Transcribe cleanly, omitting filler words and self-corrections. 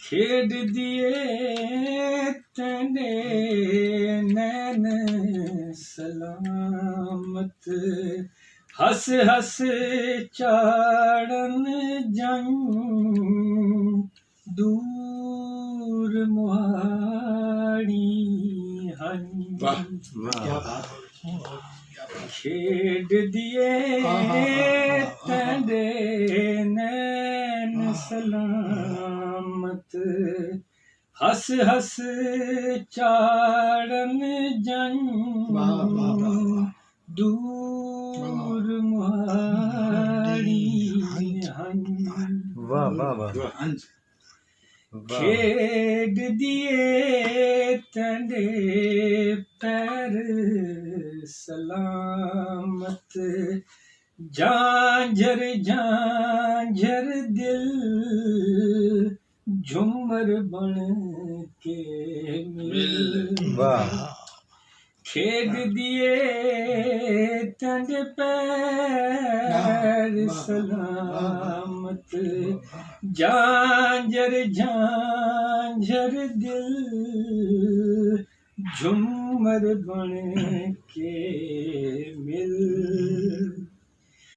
खेड दिए तेरे नैन सलामत, हस हस चाड़न जाऊं दूर मुहाड़ी हन। खेड दिए तेरे नैन सलामत, हस हस चाड़न जाऊं दूर मुहाड़ी हन। वाह वाह वाह। खेड दिए तेरे पैर सलामत, झांझर झांझर दिल झूमर बन के मिल। वाह। खेड दिए तेरे पैर सलामत, झांझर झांझर दिल झूमर बन के मिल।